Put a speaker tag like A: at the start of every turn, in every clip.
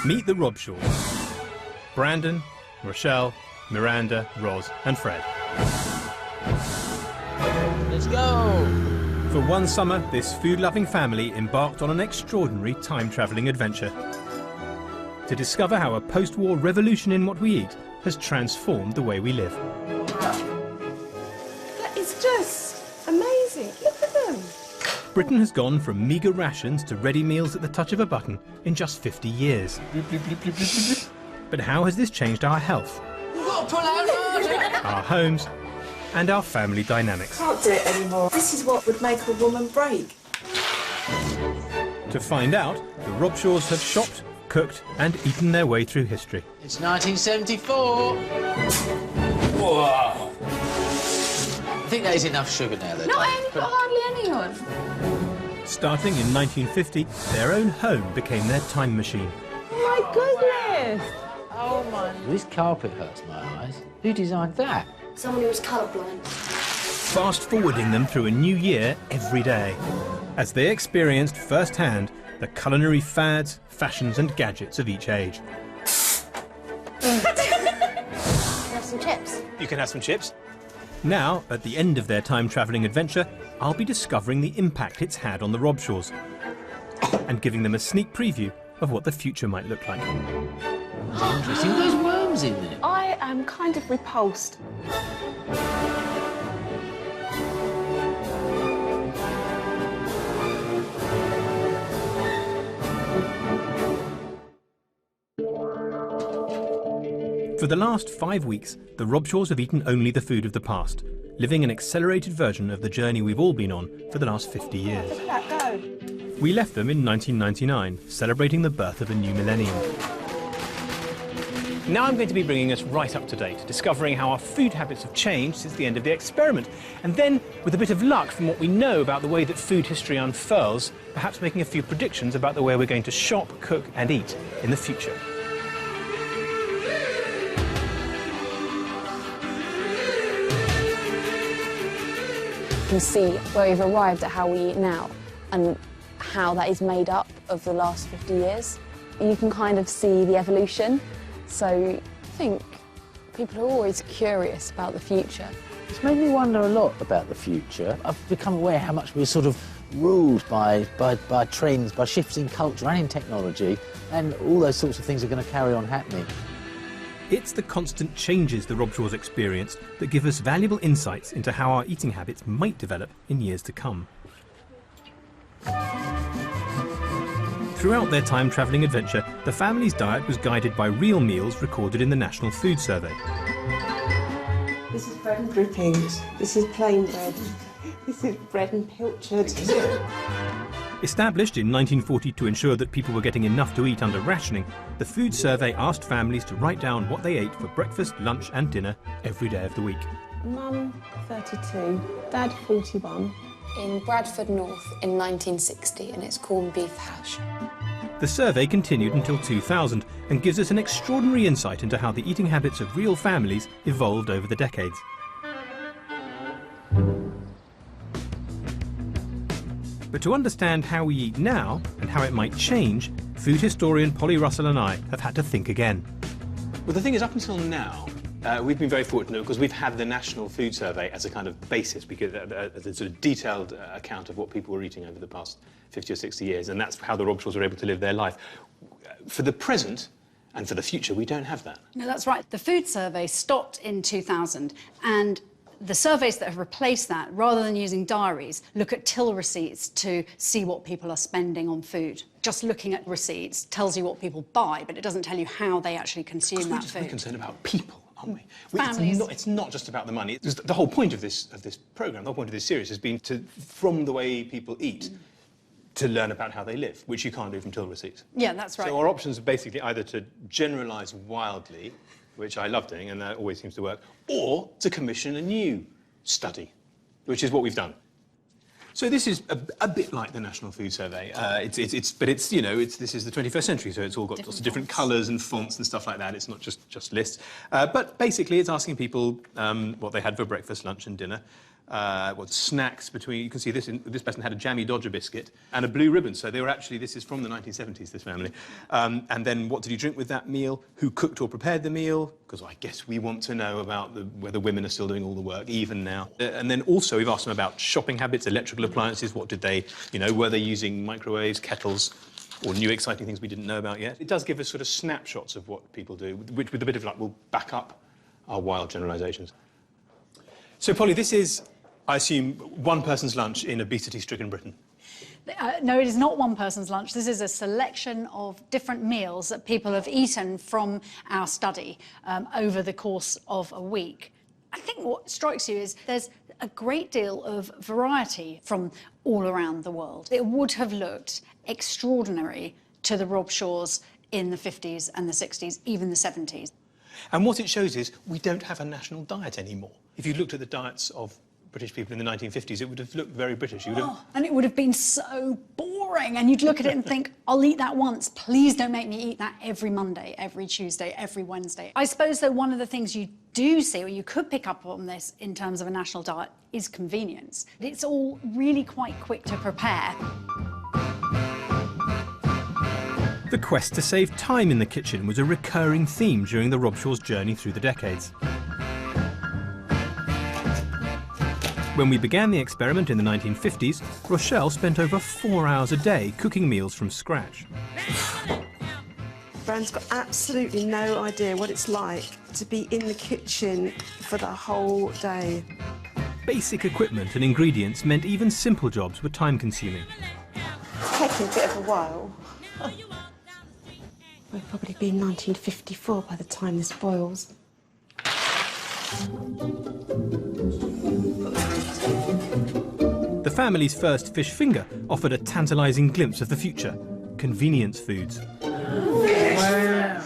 A: Meet the Robshaws. Brandon, Rochelle, Miranda, Roz and Fred.
B: Let's go!
A: For one summer, this food-loving family embarked on an extraordinary time-travelling adventure to discover how a post-war revolution in what we eat has transformed the way we live.
C: That is just amazing. Look at them.
A: Britain has gone from meagre rations to ready meals at the touch of a button in just 50 years. But how has this changed our health,
B: We've got to pull out
A: our homes, and our family dynamics?
C: Can't do it anymore. This is what would make a woman break.
A: To find out, the Robshaws have shopped, cooked, and eaten their way through history.
B: It's 1974. Whoa! I think that is enough sugar now, though.
D: No, I only put hardly any on.
A: Starting in 1950, their own home became their time machine.
C: Oh my goodness.
B: Oh my... This carpet hurts my eyes. Who designed that?
E: Someone who was colourblind.
A: Fast-forwarding them through a new year every day, as they experienced firsthand the culinary fads, fashions and gadgets of each age.
E: Have some chips.
A: You can have some chips. Now, at the end of their time-travelling adventure, I'll be discovering the impact it's had on the Robshaws and giving them a sneak preview of what the future might look like.
B: Interesting. There's worms in there.
C: I am kind of repulsed.
A: For the last 5 weeks, the Robshaws have eaten only the food of the past, living an accelerated version of the journey we've all been on for the last 50 years.
C: Look at that go.
A: We left them in 1999, celebrating the birth of a new millennium. Now I'm going to be bringing us right up to date, discovering how our food habits have changed since the end of the experiment, and then, with a bit of luck from what we know about the way that food history unfurls, perhaps making a few predictions about the way we're going to shop, cook and eat in the future.
D: You can see where we've arrived at how we eat now and how that is made up of the last 50 years. You can kind of see the evolution. So I think people are always curious about the future.
B: It's made me wonder a lot about the future. I've become aware how much we're sort of ruled by trends, by shifts in culture and in technology, and all those sorts of things are going to carry on happening.
A: It's the constant changes the Robshaws experienced that give us valuable insights into how our eating habits might develop in years to come. Throughout their time-travelling adventure, the family's diet was guided by real meals recorded in the National Food Survey.
C: This is bread and drippings. This is plain bread. This is bread and pilchard.
A: Established in 1940 to ensure that people were getting enough to eat under rationing, the Food Survey asked families to write down what they ate for breakfast, lunch and dinner every day of the week.
C: Mum, 32. Dad, 41.
D: In Bradford North in 1960, and it's corned beef hash.
A: The survey continued until 2000 and gives us an extraordinary insight into how the eating habits of real families evolved over the decades. But to understand how we eat now and how it might change, food historian Polly Russell and I have had to think again.
F: Well, the thing is, up until now, we've been very fortunate because we've had the National Food Survey as a kind of basis. We get a sort of detailed account of what people were eating over the past 50 or 60 years, and that's how the Robshaws are able to live their life. For the present and for the future, we don't have that.
G: No, that's right. The Food Survey stopped in 2000, and the surveys that have replaced that, rather than using diaries, look at till receipts to see what people are spending on food. Just looking at receipts tells you what people buy, but it doesn't tell you how they actually consume that food.
F: We're just very concerned about people, aren't we?
G: Families.
F: It's not just about the money. The whole point of this programme, the whole point of this series has been to, from the way people eat, to learn about how they live, which you can't do from till receipts.
G: Yeah, that's right.
F: So our options are basically either to generalise wildly, which I love doing, and that always seems to work, or to commission a new study, which is what we've done. So this is a bit like the National Food Survey. This is the 21st century, so it's all got lots of different colours and fonts and stuff like that. It's not just lists. But basically, it's asking people what they had for breakfast, lunch and dinner snacks between. You can see this. This person had a jammy Dodger biscuit and a blue ribbon. So they were actually. This is from the 1970s. This family. And then, what did you drink with that meal? Who cooked or prepared the meal? Because I guess we want to know about whether women are still doing all the work, even now. And then also we've asked them about shopping habits, electrical appliances. What did they? Were they using microwaves, kettles, or new exciting things we didn't know about yet? It does give us sort of snapshots of what people do, which with a bit of luck will back up our wild generalisations. So, Polly, this is, I assume, one person's lunch in obesity-stricken Britain.
G: No, it is not one person's lunch. This is a selection of different meals that people have eaten from our study over the course of a week. I think what strikes you is there's a great deal of variety from all around the world. It would have looked extraordinary to the Rob Shaws in the 50s and the 60s, even the 70s.
F: And what it shows is we don't have a national diet anymore. If you looked at the diets of British people in the 1950s, it would have looked very British.
G: And it would have been so boring. And you'd look at it and think, I'll eat that once. Please don't make me eat that every Monday, every Tuesday, every Wednesday. I suppose, though, one of the things you do see, or you could pick up on this in terms of a national diet, is convenience. It's all really quite quick to prepare.
A: The quest to save time in the kitchen was a recurring theme during the Rob Shaws' journey through the decades. When we began the experiment in the 1950s, Rochelle spent over 4 hours a day cooking meals from scratch.
C: Bran's got absolutely no idea what it's like to be in the kitchen for the whole day.
A: Basic equipment and ingredients meant even simple jobs were time-consuming.
C: It's taken a bit of a while. It'll probably be 1954 by the time this boils.
A: The family's first fish finger offered a tantalising glimpse of the future: convenience foods.
C: Wow.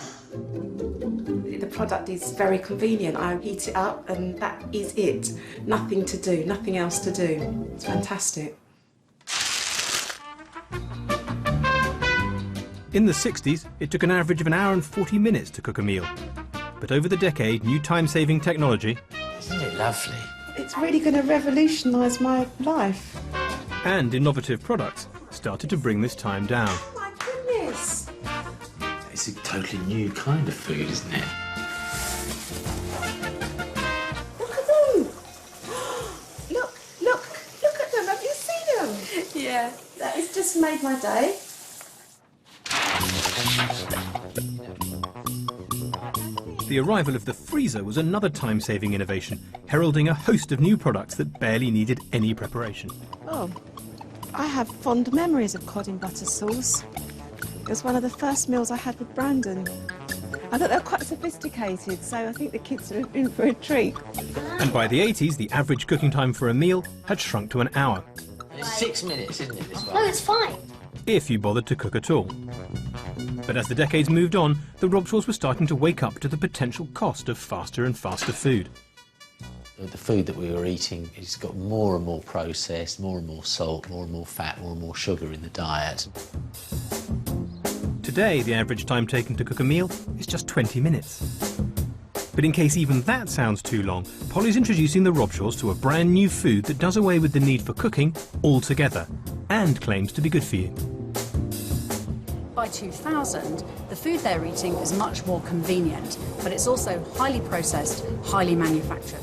C: The product is very convenient. I heat it up and that is it. Nothing to do, nothing else to do. It's fantastic.
A: In the 60s, it took an average of 1 hour and 40 minutes to cook a meal. But over the decade, new time-saving technology...
B: Isn't it lovely?
C: It's really going to revolutionise my life.
A: ...and innovative products started to bring this time down.
C: Oh my goodness!
B: It's a totally new kind of food, isn't it?
C: Look at them! Look at them. Have you seen them? Yeah, that has just made my day.
A: The arrival of the freezer was another time-saving innovation, heralding a host of new products that barely needed any preparation.
C: Oh, I have fond memories of cod in butter sauce. It was one of the first meals I had with Brandon. I thought they were quite sophisticated, so I think the kids are in for a treat.
A: And by the 80s, the average cooking time for a meal had shrunk to 1 hour.
B: It's 6 minutes, isn't it, this one?
E: No, it's fine.
A: If you bothered to cook at all. But as the decades moved on, the Rob Shaws were starting to wake up to the potential cost of faster and faster food.
B: The food that we were eating has got more and more processed, more and more salt, more and more fat, more and more sugar in the diet.
A: Today, the average time taken to cook a meal is just 20 minutes. But in case even that sounds too long, Polly's introducing the Rob Shaws to a brand new food that does away with the need for cooking altogether, and claims to be good for you.
G: By 2000, the food they're eating is much more convenient, but it's also highly processed, highly manufactured.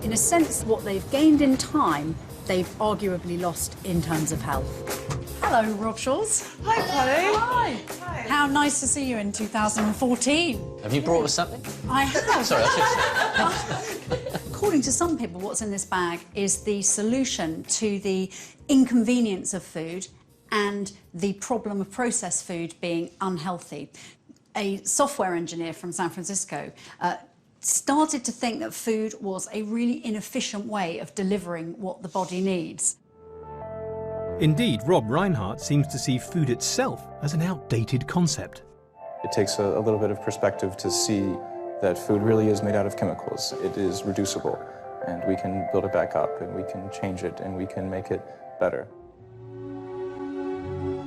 G: In a sense, what they've gained in time, they've arguably lost in terms of health. Hello, Rob Shaws.
C: Hi, Polly.
G: Hi. How nice to see you in 2014.
B: Have you brought us something?
G: I have.
B: Sorry, I should say.
G: According to some people, what's in this bag is the solution to the inconvenience of food and the problem of processed food being unhealthy. A software engineer from San Francisco started to think that food was a really inefficient way of delivering what the body needs.
A: Indeed, Rob Reinhardt seems to see food itself as an outdated concept.
H: It takes a little bit of perspective to see that food really is made out of chemicals. It is reducible, and we can build it back up, and we can change it, and we can make it better.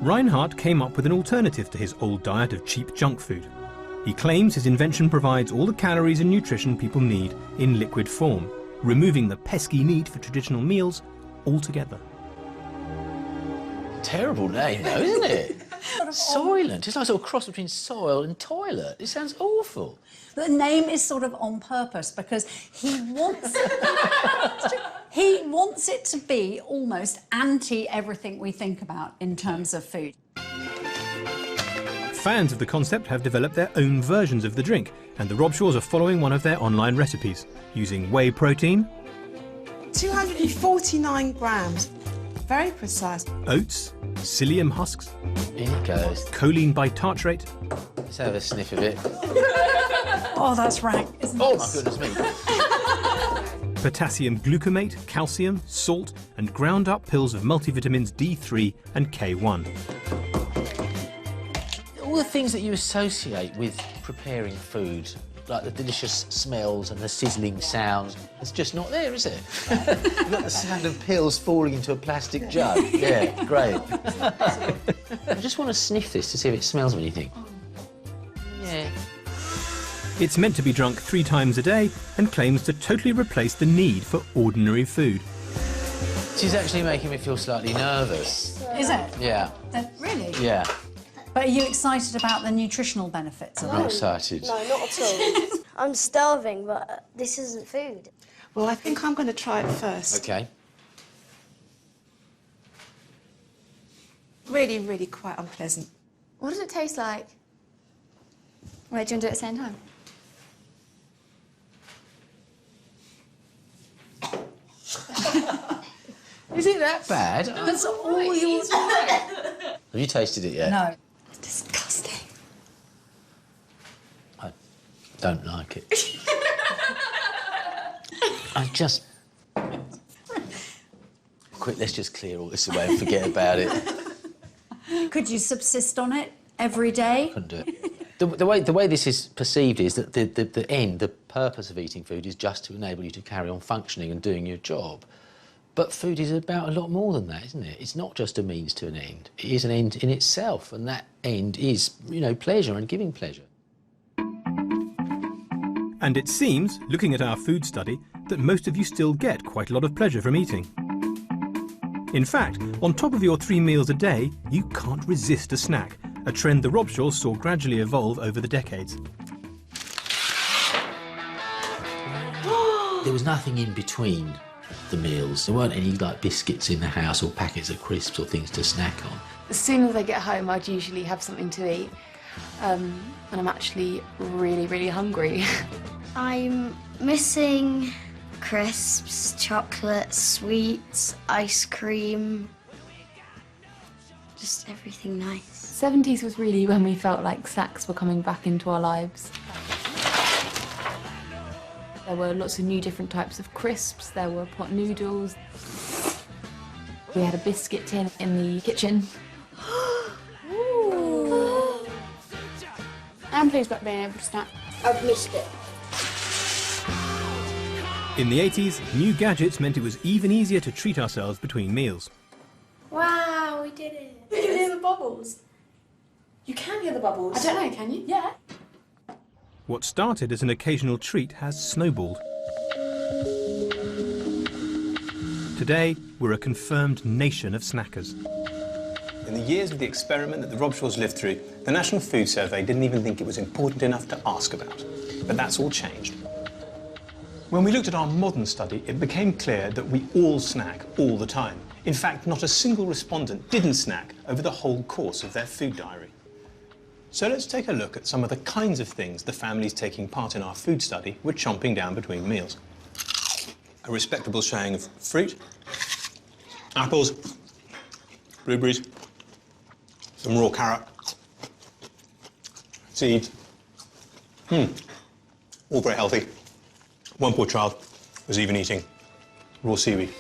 A: Reinhardt came up with an alternative to his old diet of cheap junk food. He claims his invention provides all the calories and nutrition people need in liquid form, removing the pesky need for traditional meals altogether.
B: Terrible name, though, isn't it? Soylent. It's like a sort of cross between soil and toilet. It sounds awful.
G: The name is sort of on purpose because he wants it to be almost anti everything we think about in terms of food.
A: Fans of the concept have developed their own versions of the drink, and the Robshaws are following one of their online recipes, using whey protein,
C: 249 grams. Very precise.
A: oats, psyllium husks,
B: In it goes.
A: choline bitartrate,
B: Let's have a sniff of it.
G: Oh, that's rank, isn't it?
B: Oh, my goodness me.
A: potassium glucamate, calcium, salt, and ground up pills of multivitamins D3 and K1.
B: All the things that you associate with preparing food, like the delicious smells and the sizzling sounds, it's just not there, is it? You've got the sound of pills falling into a plastic jug. Yeah, great. I just want to sniff this to see if it smells of anything. Yeah.
A: It's meant to be drunk 3 times a day and claims to totally replace the need for ordinary food.
B: She's actually making me feel slightly nervous.
G: Is it?
B: Yeah,
G: Really?
B: yeah.
G: But are you excited about the nutritional benefits of
B: I'm
G: it?
B: excited.
E: No, not at all. I'm starving, but this isn't food.
C: Well, I think I'm going to try it first.
B: OK.
C: Really, really quite unpleasant.
I: What does it taste like? Wait, do you want to do it at the same time?
B: Is it that bad?
G: That's all yours.
B: Have you tasted it yet?
G: No.
I: Disgusting.
B: I don't like it. I just... Quick, let's just clear all this away and forget about it.
G: Could you subsist on it every day?
B: Couldn't do it. The way this is perceived is that the purpose of eating food is just to enable you to carry on functioning and doing your job. But food is about a lot more than that, isn't it? It's not just a means to an end. It is an end in itself, and that end is, you know, pleasure and giving pleasure.
A: And it seems, looking at our food study, that most of you still get quite a lot of pleasure from eating. In fact, on top of your 3 meals a day, you can't resist a snack, a trend the Robshaws saw gradually evolve over the decades.
B: There was nothing in between the meals. There weren't any, like, biscuits in the house or packets of crisps or things to snack on.
I: As soon as I get home, I'd usually have something to eat. And I'm actually really, really hungry.
E: I'm missing crisps, chocolate, sweets, ice cream. Just everything nice.
I: 70s was really when we felt like snacks were coming back into our lives. There were lots of new different types of crisps, there were pot noodles. We had a biscuit tin in the kitchen. I'm pleased about being able to snack.
E: I've missed it.
A: In the 80s, new gadgets meant it was even easier to treat ourselves between meals.
I: Wow, we did it.
J: You can hear the bubbles. You can hear the bubbles.
I: I don't know, can you?
J: Yeah.
A: What started as an occasional treat has snowballed. Today, we're a confirmed nation of snackers.
F: In the years of the experiment that the Robshaws lived through, the National Food Survey didn't even think it was important enough to ask about. But that's all changed. When we looked at our modern study, it became clear that we all snack all the time. In fact, not a single respondent didn't snack over the whole course of their food diary. So let's take a look at some of the kinds of things the families taking part in our food study were chomping down between meals. A respectable showing of fruit, apples, blueberries, some raw carrot, seeds. All very healthy. One poor child was even eating raw seaweed.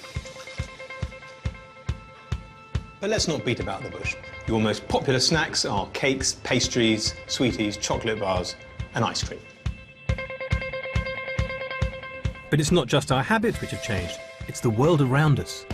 F: But let's not beat about the bush. Your most popular snacks are cakes, pastries, sweeties, chocolate bars, and ice cream.
A: But it's not just our habits which have changed, it's the world around us.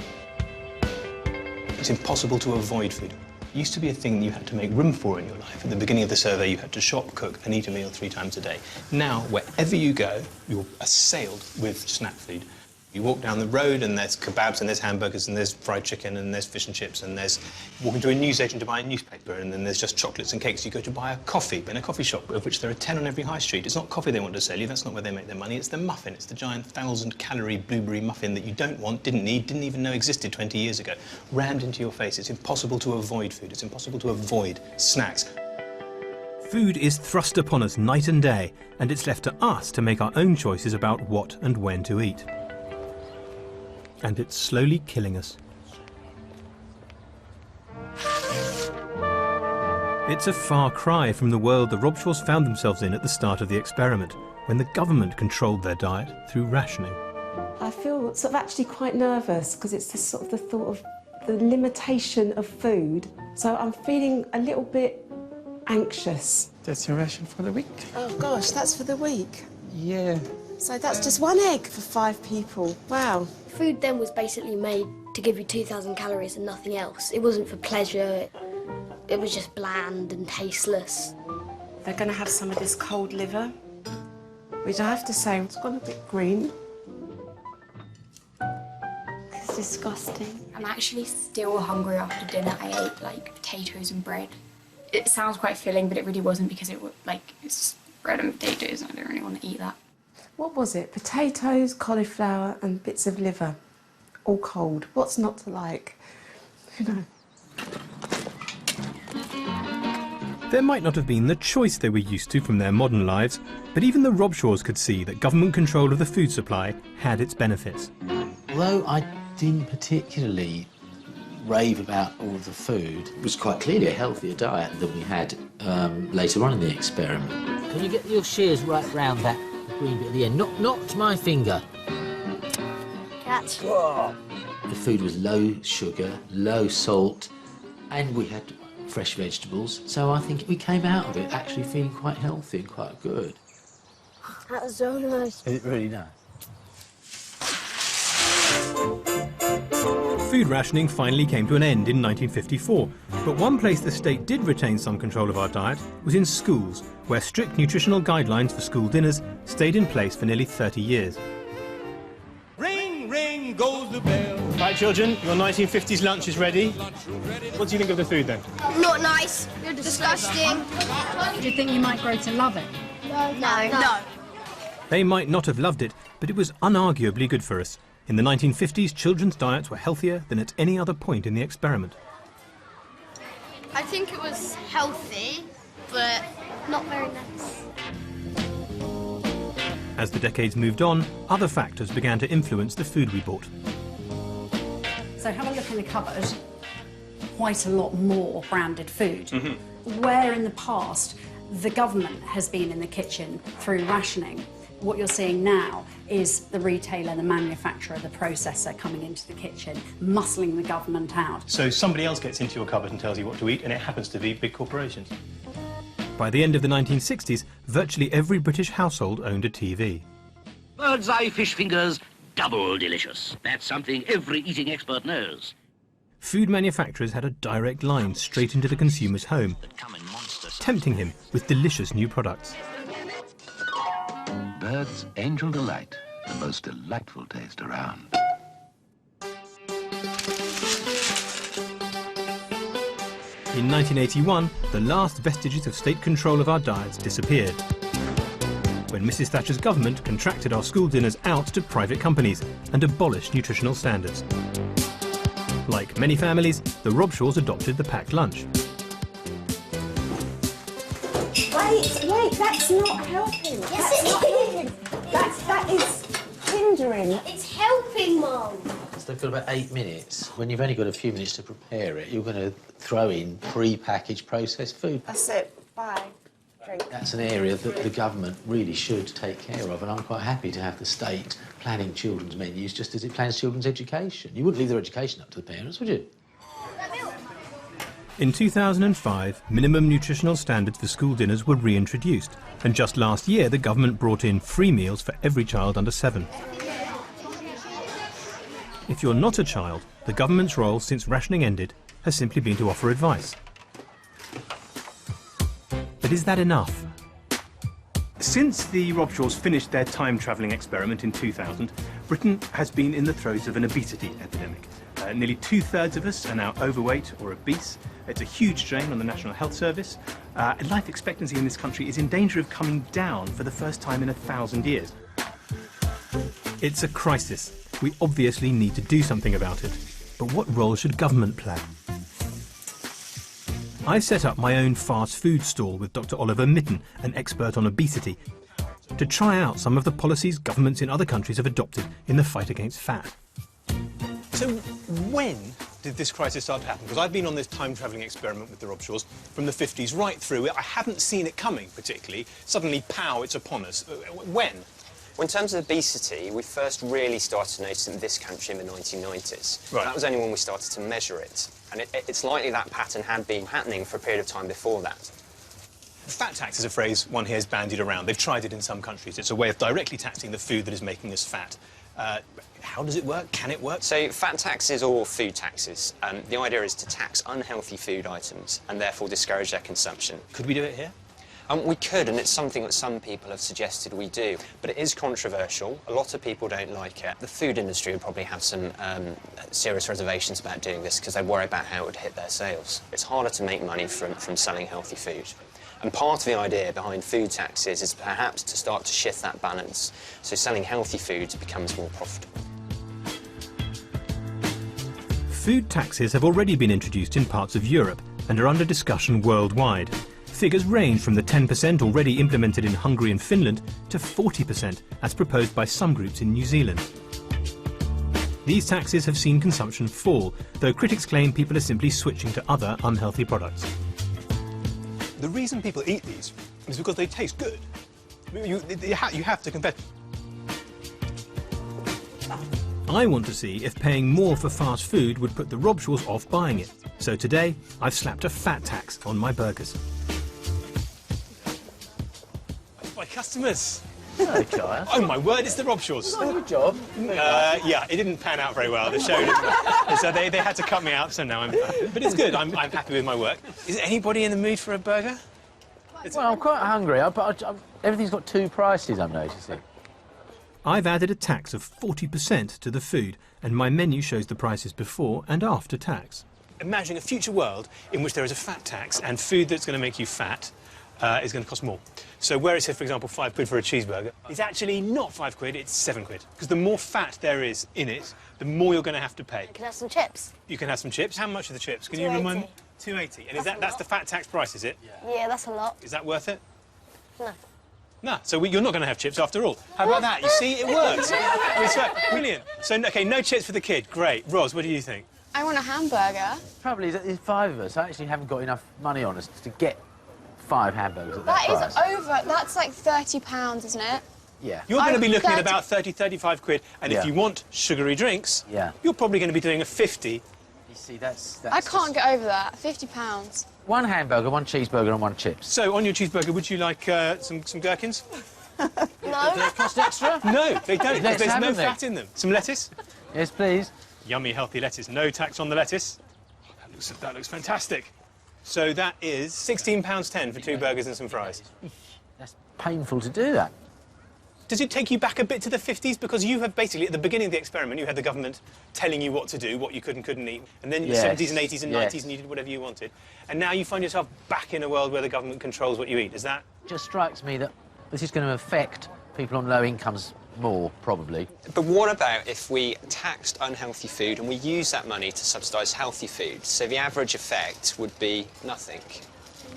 F: It's impossible to avoid food. It used to be a thing you had to make room for in your life. At the beginning of the survey, you had to shop, cook, and eat a meal 3 times a day. Now, wherever you go, you're assailed with snack food. You walk down the road and there's kebabs and there's hamburgers and there's fried chicken and there's fish and chips and there's walking to a newsagent to buy a newspaper and then there's just chocolates and cakes. You go to buy a coffee in a coffee shop, of which there are 10 on every high street. It's not coffee they want to sell you, that's not where they make their money, it's the muffin. It's the giant 1,000-calorie blueberry muffin that you don't want, didn't need, didn't even know existed 20 years ago. Rammed into your face. It's impossible to avoid food. It's impossible to avoid snacks.
A: Food is thrust upon us night and day, and it's left to us to make our own choices about what and when to eat. And it's slowly killing us. It's a far cry from the world the Robshaws found themselves in at the start of the experiment, when the government controlled their diet through rationing.
C: I feel sort of actually quite nervous because it's the sort of the thought of the limitation of food. So I'm feeling a little bit anxious.
K: That's your ration for the week.
C: Oh gosh, that's for the week.
K: Yeah.
C: So that's just 1 egg for 5 people. Wow.
E: Food then was basically made to give you 2,000 calories and nothing else. It wasn't for pleasure. It was just bland and tasteless.
C: They're going to have some of this cold liver, which I have to say, it's gone a bit green.
L: It's disgusting. I'm actually still hungry after dinner. I ate, like, potatoes and bread. It sounds quite filling, but it really wasn't because it was, like, it's just bread and potatoes and I don't really want to eat that.
C: What was it? Potatoes, cauliflower and bits of liver. All cold. What's not to like? You know.
A: There might not have been the choice they were used to from their modern lives, but even the Robshaws could see that government control of the food supply had its benefits.
B: Although I didn't particularly rave about all of the food, it was quite clearly a healthier diet than we had later on in the experiment.
M: Can you get your shears right round that green bit at the end? Not my finger.
E: Catch.
B: The food was low sugar, low salt, and we had fresh vegetables. So I think we came out of it actually feeling quite healthy and quite good.
E: That was so nice.
B: Is it really nice?
A: Food rationing finally came to an end in 1954, but one place the state did retain some control of our diet was in schools, where strict nutritional guidelines for school dinners stayed in place for nearly 30 years.
F: Ring, ring goes the bell. Right, children, your 1950s lunch is ready. What do you think of the food, then?
E: Not nice. You're disgusting.
G: Do you think you might grow to love it?
E: No.
A: They might not have loved it, but it was unarguably good for us. In the 1950s, children's diets were healthier than at any other point in the experiment.
E: I think it was healthy, but not very nice.
A: As the decades moved on, other factors began to influence the food we bought.
G: So have a look in the cupboard. Quite a lot more branded food. Where in the past the government has been in the kitchen through rationing, what you're seeing now is the retailer, the manufacturer, the processor coming into the kitchen, muscling the government out.
F: So somebody else gets into your cupboard and tells you what to eat, and it happens to be big corporations.
A: By the end of the 1960s, virtually every British household owned a TV.
N: Bird's eye fish fingers, double delicious. That's something every eating expert knows.
A: Food manufacturers had a direct line straight into the consumer's home, tempting him with delicious new products.
O: Bird's Angel Delight, the most delightful taste around.
A: In 1981, the last vestiges of state control of our diets disappeared, when Mrs. Thatcher's government contracted our school dinners out to private companies and abolished nutritional standards. Like many families, the Robshaws adopted the packed lunch.
C: Wait, that's not helping.
E: Yes,
C: That's not helping. That is hindering.
E: It's helping, Mum.
B: So for about 8 minutes, when you've only got a few minutes to prepare it, you're going to throw in pre-packaged processed food.
C: That's it. Bye. Drink.
B: That's an area that the government really should take care of, and I'm quite happy to have the state planning children's menus just as it plans children's education. You wouldn't leave their education up to the parents, would you?
A: In 2005, minimum nutritional standards for school dinners were reintroduced, and just last year the government brought in free meals for every child under 7. If you're not a child, the government's role since rationing ended has simply been to offer advice. But is that enough?
F: Since the Robshaws finished their time-travelling experiment in 2000,
A: Britain has been in the throes of an obesity epidemic. Nearly 2/3 of us are now overweight or obese. It's a huge drain on the National Health Service. Life expectancy in this country is in danger of coming down for the first time in 1,000 years. It's a crisis. We obviously need to do something about it. But what role should government play? I've set up my own fast food stall with Dr. Oliver Mitten, an expert on obesity, to try out some of the policies governments in other countries have adopted in the fight against fat.
F: So when did this crisis start to happen? Because I've been on this time-travelling experiment with the Robshaws from the 50s right through. I haven't seen it coming, particularly. Suddenly, pow, it's upon us. When?
K: Well, in terms of obesity, we first really started to notice it in this country in the 1990s.
F: Right.
K: That was only when we started to measure it. And it's likely that pattern had been happening for a period of time before that.
F: Fat tax is a phrase one hears bandied around. They've tried it in some countries. It's a way of directly taxing the food that is making us fat. How does it work? Can it work?
K: So fat taxes or food taxes, the idea is to tax unhealthy food items and therefore discourage their consumption.
F: Could we do it here?
K: We could, and it's something that some people have suggested we do, but it is controversial. A lot of people don't like it. The food industry would probably have some serious reservations about doing this because they worry about how it would hit their sales. It's harder to make money from selling healthy food. And part of the idea behind food taxes is perhaps to start to shift that balance, so selling healthy foods becomes more profitable.
A: Food taxes have already been introduced in parts of Europe and are under discussion worldwide. Figures range from the 10% already implemented in Hungary and Finland to 40%, as proposed by some groups in New Zealand. These taxes have seen consumption fall, though critics claim people are simply switching to other unhealthy products.
F: The reason people eat these is because they taste good. You have to confess.
A: I want to see if paying more for fast food would put the Robshaws off buying it. So today, I've slapped a fat tax on my burgers.
F: My customers.
B: Hello, Clive.
F: Oh, my word, it's the Robshaws.
B: Good job.
F: Yeah, it didn't pan out very well, the show didn't. So they had to cut me out, so now but it's good, I'm happy with my work. Is anybody in the mood for a burger?
B: Well, I'm quite hungry, but everything's got two prices, I'm noticing.
A: I've added a tax of 40% to the food, and my menu shows the prices before and after tax.
F: Imagine a future world in which there is a fat tax and food that's going to make you fat is going to cost more. So where it says, for example, £5 for a cheeseburger, it's actually not £5, it's £7. Because the more fat there is in it, the more you're going to have to pay.
E: You can have some chips.
F: You can have some chips. How much are the chips? Can you remind me? £2.80. And that's the fat tax price, is it?
E: Yeah, that's a lot.
F: Is that worth it?
E: No.
F: No, so you're not going to have chips after all. How about that? You see, it works. It's right. Brilliant. So, OK, no chips for the kid. Great. Ros, what do you think?
D: I want a hamburger.
B: Trouble is, there's 5 of us. I actually haven't got enough money on us to get 5 hamburgers at that price.
D: That is over. That's like £30, isn't it?
B: Yeah.
F: You're going to be looking at about 30, 35 quid, and if you want sugary drinks, you're probably going to be doing a 50.
B: You see, that's
D: I can't get over that. £50.
B: 1 hamburger, 1 cheeseburger and 1 chips.
F: So, on your cheeseburger, would you like some gherkins?
E: No.
B: Do they cost extra?
F: No, they don't, because there's no
B: they?
F: fat in them. Some lettuce?
B: Yes, please.
F: Yummy, healthy lettuce. No tax on the lettuce. That looks fantastic. So that is £16.10 for 2 burgers and some fries.
B: That's painful to do that.
F: Does it take you back a bit to the 50s? Because you have basically, at the beginning of the experiment, you had the government telling you what to do, what you could and couldn't eat. And then in the 70s and 80s and 90s, and you did whatever you wanted. And now you find yourself back in a world where the government controls what you eat. Is that?
B: Just strikes me that this is going to affect people on low incomes more, probably.
K: But what about if we taxed unhealthy food and we use that money to subsidise healthy food? So the average effect would be nothing.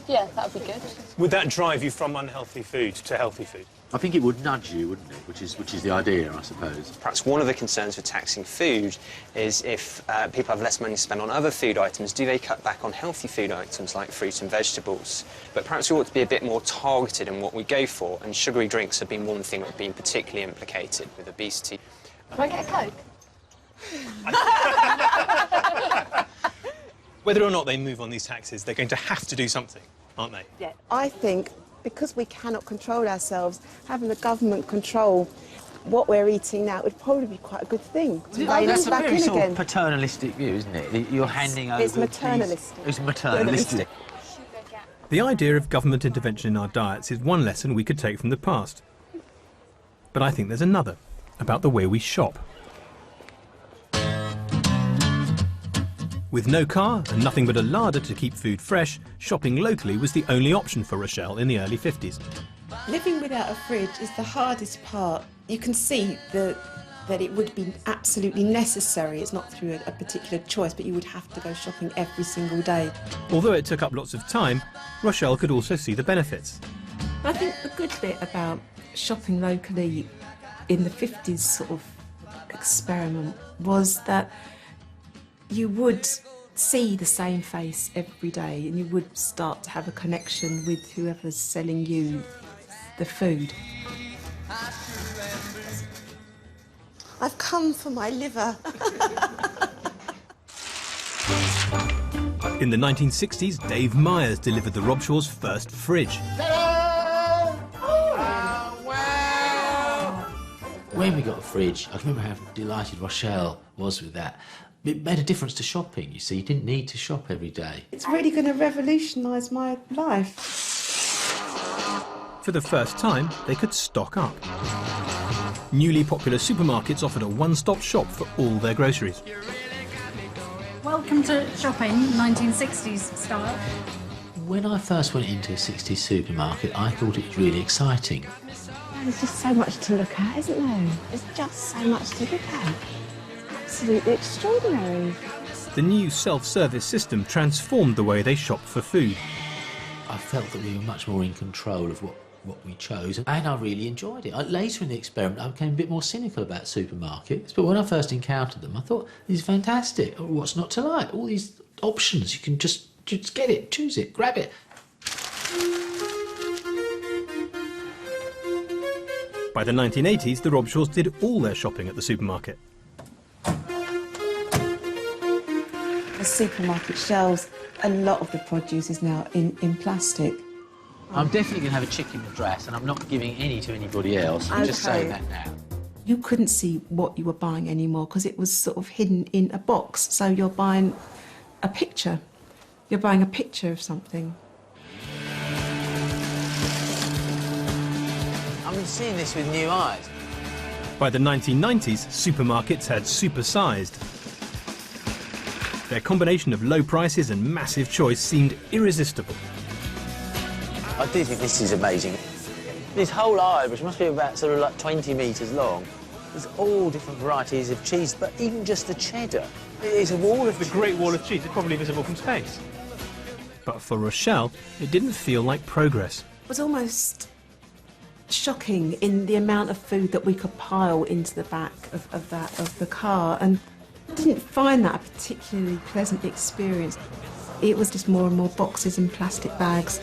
D: Yeah, that would be good.
F: Would that drive you from unhealthy food to healthy food?
O: I think it would nudge you, wouldn't it? Which is the idea, I suppose.
K: Perhaps one of the concerns with taxing food is if people have less money to spend on other food items, do they cut back on healthy food items like fruit and vegetables? But perhaps we ought to be a bit more targeted in what we go for, and sugary drinks have been one thing that's been particularly implicated with obesity.
E: Can I get a Coke?
F: Whether or not they move on these taxes, they're going to have to do something, aren't they?
C: Yeah. I think because we cannot control ourselves, having the government control what we're eating now would probably be quite a good thing.
B: That's a very sort of paternalistic view, isn't it? You're handing over...
C: It's maternalistic.
B: It's maternalistic.
A: The idea of government intervention in our diets is one lesson we could take from the past. But I think there's another. about the way we shop. With no car and nothing but a larder to keep food fresh, shopping locally was the only option for Rochelle in the early 50s.
C: Living without a fridge is the hardest part. You can see that it would be absolutely necessary. It's not through a particular choice, but you would have to go shopping every single day.
A: Although it took up lots of time, Rochelle could also see the benefits.
C: I think the good bit about shopping locally in the 50s sort of experiment was that you would see the same face every day and you would start to have a connection with whoever's selling you the food. I've come for my liver.
A: In the 1960s, Dave Myers delivered the Robshaw's first fridge.
B: When we got a fridge, I remember how delighted Rochelle was with that. It made a difference to shopping, you see. You didn't need to shop every day.
C: It's really going to revolutionise my life.
A: For the first time, they could stock up. Newly popular supermarkets offered a one-stop shop for all their groceries.
G: Welcome to shopping, 1960s style.
B: When I first went into a 60s supermarket, I thought it was really exciting.
C: There's just so much to look at, isn't there? There's just so much to look at. Absolutely extraordinary.
A: The new self-service system transformed the way they shopped for food.
B: I felt that we were much more in control of what we chose, and I really enjoyed it. Later in the experiment, I became a bit more cynical about supermarkets, but when I first encountered them, I thought, this is fantastic. What's not to like? All these options, you can just get it, choose it, grab it.
A: By the 1980s, the Robshaws did all their shopping at the supermarket.
C: The supermarket shelves, a lot of the produce is now in plastic.
B: I'm definitely going to have a chicken madras, and I'm not giving any to anybody else. I'm just saying that now.
C: You couldn't see what you were buying anymore because it was sort of hidden in a box. So you're buying a picture. You're buying a picture of something.
B: I'm seeing this with new eyes.
A: By the 1990s, supermarkets had supersized. Their combination of low prices and massive choice seemed irresistible.
B: I do think this is amazing. This whole aisle, which must be about sort of like 20 metres long, there's all different varieties of cheese, but even just the cheddar. It's a wall of
A: the Great Wall of Cheese. It's probably visible from space. But for Rochelle, it didn't feel like progress.
C: It was almost shocking in the amount of food that we could pile into the back of the car, and I didn't find that a particularly pleasant experience. It was just more and more boxes and plastic bags.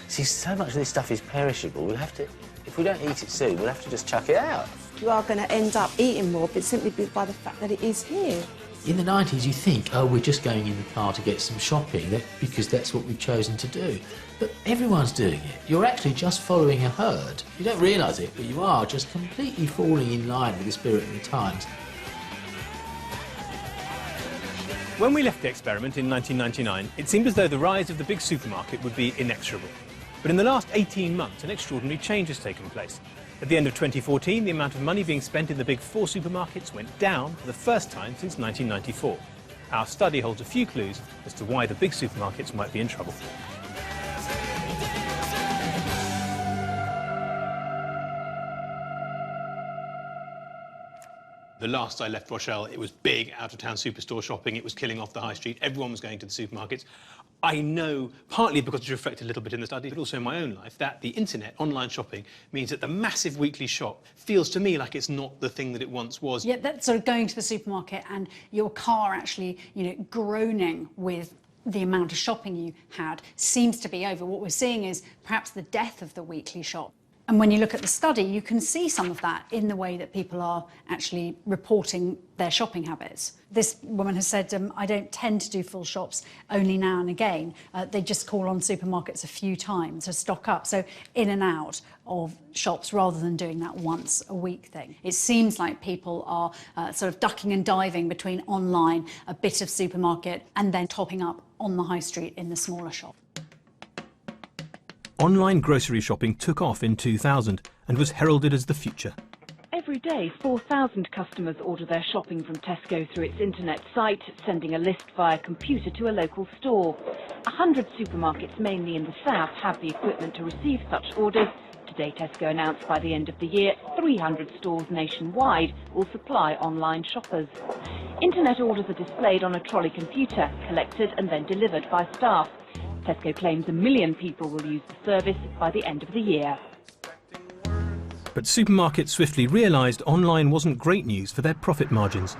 B: See, so much of this stuff is perishable. We'll have to, if we don't eat it soon, we'll have to just chuck it out.
C: You are going to end up eating more, but simply by the fact that it is here.
B: In the 90s, you think, oh, we're just going in the car to get some shopping because that's what we've chosen to do. But everyone's doing it. You're actually just following a herd. You don't realise it, but you are just completely falling in line with the spirit of the times.
A: When we left the experiment in 1999, it seemed as though the rise of the big supermarket would be inexorable. But in the last 18 months, an extraordinary change has taken place. At the end of 2014, the amount of money being spent in the big four supermarkets went down for the first time since 1994. Our study holds a few clues as to why the big supermarkets might be in trouble. The last I left Rochelle, it was big out-of-town superstore shopping. It was killing off the high street. Everyone was going to the supermarkets. I know, partly because it's reflected a little bit in the study, but also in my own life, that the internet, online shopping, means that the massive weekly shop feels to me like it's not the thing that it once was.
G: Yeah, that's sort of going to the supermarket and your car actually, groaning with the amount of shopping you had seems to be over. What we're seeing is perhaps the death of the weekly shop. And when you look at the study, you can see some of that in the way that people are actually reporting their shopping habits. This woman has said, I don't tend to do full shops, only now and again. They just call on supermarkets a few times to stock up. So in and out of shops rather than doing that once a week thing. It seems like people are sort of ducking and diving between online, a bit of supermarket, and then topping up on the high street in the smaller shop.
A: online grocery shopping took off in 2000 and was heralded as the future.
P: Every day, 4,000 customers order their shopping from Tesco through its internet site, sending a list via computer to a local store. 100 supermarkets, mainly in the south, have the equipment to receive such orders. Today, Tesco announced by the end of the year, 300 stores nationwide will supply online shoppers. Internet orders are displayed on a trolley computer, collected and then delivered by staff. Tesco claims 1 million people will use the service by the end of the year.
A: But supermarkets swiftly realised online wasn't great news for their profit margins.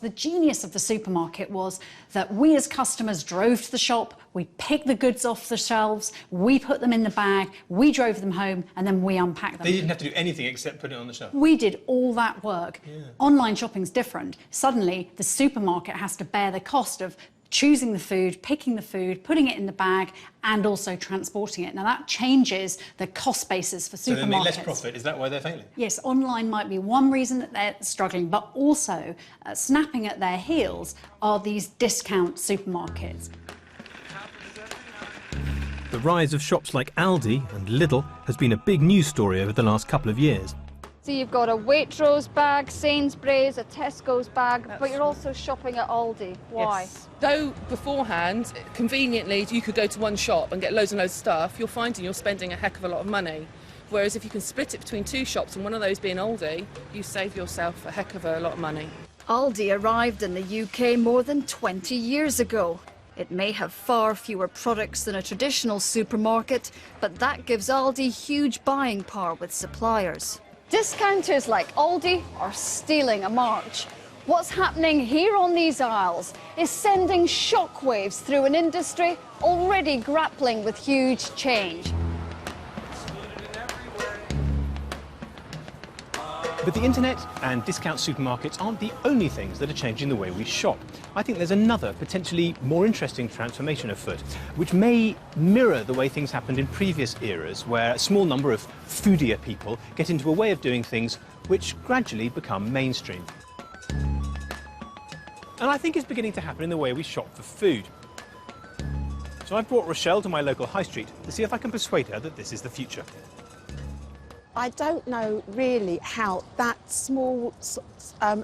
G: The genius of the supermarket was that we as customers drove to the shop, we picked the goods off the shelves, we put them in the bag, we drove them home, and then we unpacked them.
F: They didn't have to do anything except put it on the shelf.
G: We did all that work.
F: Yeah.
G: Online shopping's different. Suddenly, the supermarket has to bear the cost of choosing the food, picking the food, putting it in the bag, and also transporting it. Now, that changes the cost basis for supermarkets.
F: So they make less profit. Is that why they're failing?
G: Yes, online might be one reason that they're struggling, but also snapping at their heels are these discount supermarkets.
A: The rise of shops like Aldi and Lidl has been a big news story over the last couple of years.
Q: So you've got a Waitrose bag, Sainsbury's, a Tesco's bag, but you're also shopping at Aldi. Why?
J: Yes. Though beforehand, conveniently, you could go to one shop and get loads and loads of stuff, you're finding you're spending a heck of a lot of money. Whereas if you can split it between two shops and one of those being Aldi, you save yourself a heck of a lot of money.
R: Aldi arrived in the UK more than 20 years ago. It may have far fewer products than a traditional supermarket, but that gives Aldi huge buying power with suppliers.
Q: Discounters like Aldi are stealing a march. What's happening here on these aisles is sending shockwaves through an industry already grappling with huge change.
A: But the internet and discount supermarkets aren't the only things that are changing the way we shop. I think there's another, potentially more interesting transformation afoot, which may mirror the way things happened in previous eras, where a small number of foodier people get into a way of doing things which gradually become mainstream. And I think it's beginning to happen in the way we shop for food. So I've brought Rochelle to my local high street to see if I can persuade her that this is the future.
C: I don't know really how that small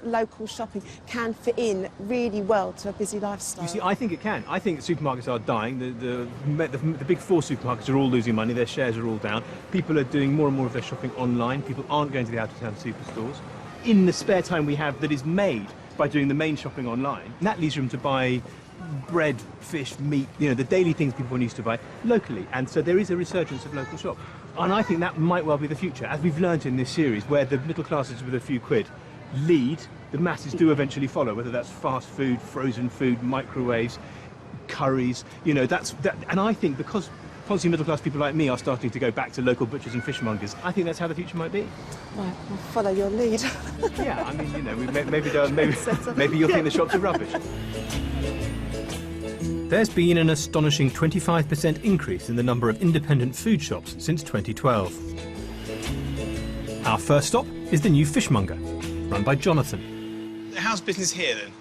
C: local shopping can fit in really well to a busy lifestyle.
A: You see, I think it can. I think supermarkets are dying. The big four supermarkets are all losing money. Their shares are all down. People are doing more and more of their shopping online. People aren't going to the out-of-town superstores. In the spare time we have that is made by doing the main shopping online, that leaves room to buy bread, fish, meat, you know, the daily things people used to buy locally. And so there is a resurgence of local shops. And I think that might well be the future, as we've learnt in this series, where the middle classes with a few quid lead, the masses do eventually follow, whether that's fast food, frozen food, microwaves, curries, you know, and I think because policy middle class people like me are starting to go back to local butchers and fishmongers, I think that's how the future might be.
C: Right, we'll follow your lead.
A: Yeah, I mean, you know, maybe you'll think the shops are rubbish. There's been an astonishing 25% increase in the number of independent food shops since 2012. Our first stop is the new fishmonger, run by Jonathan.
F: How's business here then?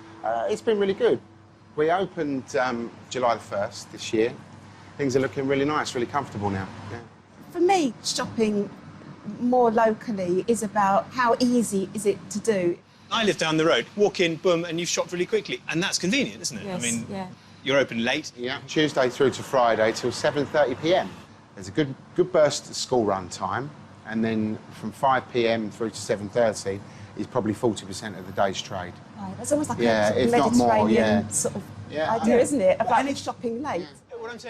S: It's been really good. We opened July the 1st this year. Things are looking really nice, really comfortable now. Yeah.
C: For me, shopping more locally is about how easy is it to do.
F: I live down the road. Walk in, boom, and you've shopped really quickly. And that's convenient, isn't it?
C: Yes,
F: I mean,
C: yeah.
F: You're open late.
S: Yeah, Tuesday through to Friday till 7:30 p.m. There's a good burst school run time, and then from 5 p.m. through to 7:30 is probably 40% of the day's trade.
C: Right, that's almost like
S: Yeah,
C: a
S: if
C: sort
S: not
C: of
S: more,
C: Mediterranean
S: yeah.
C: sort of
S: Yeah,
C: idea, isn't it? About shopping late.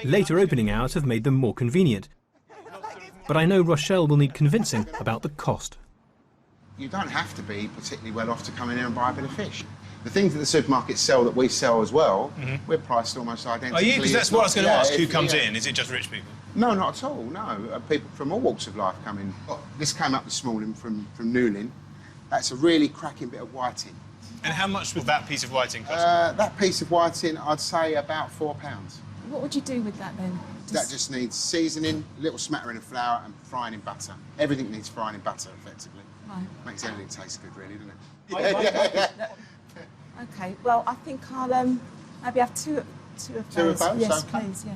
A: Later opening hours have made them more convenient. But I know Rochelle will need convincing about the cost.
S: You don't have to be particularly well off to come in here and buy a bit of fish. The things that the supermarkets sell that we sell as well, we're priced almost identically.
F: Are you? Because that's
S: It's
F: what I
S: not-
F: was going to
S: yeah,
F: ask. Who
S: if-
F: comes
S: yeah.
F: in? Is it just rich people?
S: No, not at all, no. People from all walks of life come in. This came up this morning from Newlyn. That's a really cracking bit of whiting.
F: And how much would that piece of whiting cost?
S: That piece of whiting, I'd say about £4.
I: What would you do with that then?
S: That just needs seasoning, a little smattering of flour and frying in butter. Everything needs frying in butter, effectively.
I: Right.
S: Makes everything taste good, really, doesn't it?
C: Okay, well, I think I'll maybe have two of those.
S: Two of those,
C: yes,
S: okay.
C: please, yeah.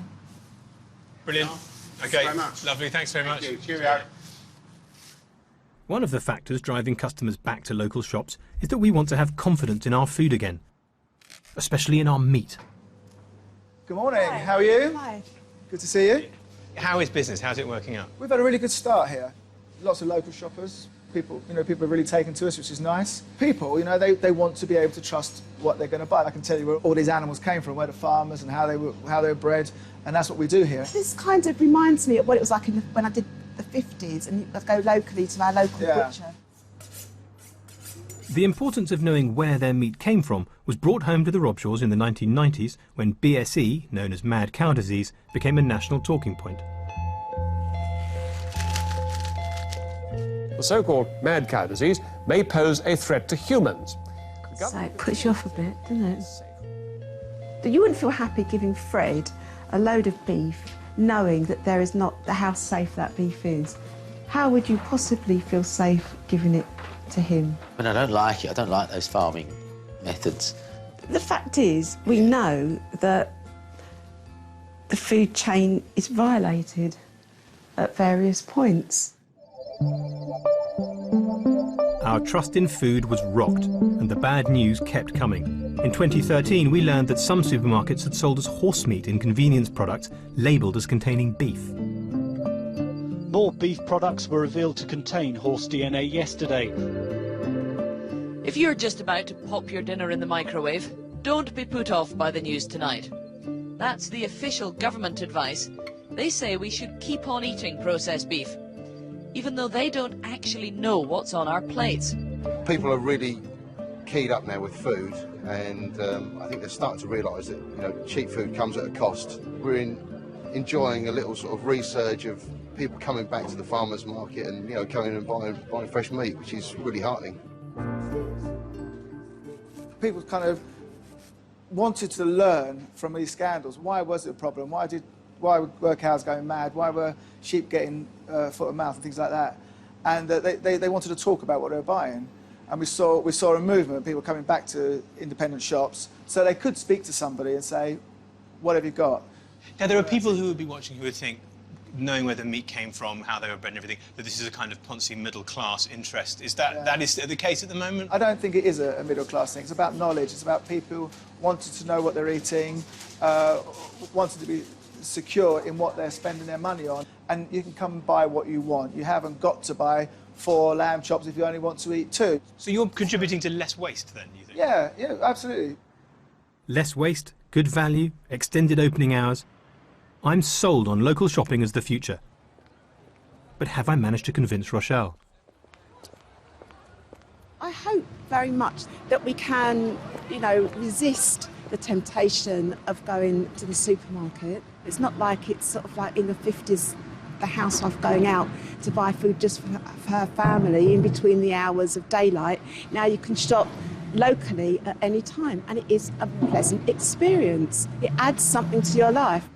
F: Brilliant. Okay, lovely, thanks very much.
S: Thank you. Cheerio.
A: One of the factors driving customers back to local shops is that we want to have confidence in our food again, especially in our meat.
T: Good morning, how are you?
C: Hi.
T: Good to see you.
F: How is business? How's it working out?
T: We've had a really good start here. Lots of local shoppers. People are really taken to us, which is nice. People, they want to be able to trust what they're going to buy. I can tell you where all these animals came from, where the farmers and how they were bred, and that's what we do here.
C: This kind of reminds me of what it was like when I did the 50s, and I'd go locally to our local butcher.
A: The importance of knowing where their meat came from was brought home to the Robshaws in the 1990s when BSE, known as mad cow disease, became a national talking point.
U: The so-called mad cow disease may pose a threat to humans.
C: So it puts you off a bit, doesn't it? You wouldn't feel happy giving Fred a load of beef knowing that there is not the how safe that beef is. How would you possibly feel safe giving it to him?
B: But I don't like it. I don't like those farming methods.
C: The fact is, we know that the food chain is violated at various points.
A: Our trust in food was rocked, and the bad news kept coming. In 2013, we learned that some supermarkets had sold us horse meat in convenience products labelled as containing beef.
V: More beef products were revealed to contain horse DNA yesterday.
W: If you're just about to pop your dinner in the microwave, don't be put off by the news tonight. That's the official government advice. They say we should keep on eating processed beef, even though they don't actually know what's on our plates.
X: People are really keyed up now with food, and I think they're starting to realise that cheap food comes at a cost. We're enjoying a little sort of resurge of people coming back to the farmers market and coming and buying fresh meat, which is really heartening.
T: People kind of wanted to learn from these scandals. Why was it a problem? Why were cows going mad? Why were sheep getting foot and mouth and things like that? And they wanted to talk about what they were buying. And we saw a movement, people coming back to independent shops, so they could speak to somebody and say, what have you got?
F: Now, there are people who would be watching who would think, knowing where the meat came from, how they were bred and everything, that this is a kind of poncy middle-class interest. Is that is the case at the moment?
T: I don't think it is a middle-class thing. It's about knowledge. It's about people wanting to know what they're eating, wanting to be secure in what they're spending their money on. And you can come and buy what you want. You haven't got to buy 4 lamb chops if you only want to eat 2.
F: So you're contributing to less waste then, you think?
T: Yeah, absolutely.
A: Less waste, good value, extended opening hours. I'm sold on local shopping as the future. But have I managed to convince Rochelle?
C: I hope very much that we can, resist the temptation of going to the supermarket. It's not like it's sort of like in the 50s, the housewife going out to buy food just for her family in between the hours of daylight. Now you can shop locally at any time, and it is a pleasant experience. It adds something to your life.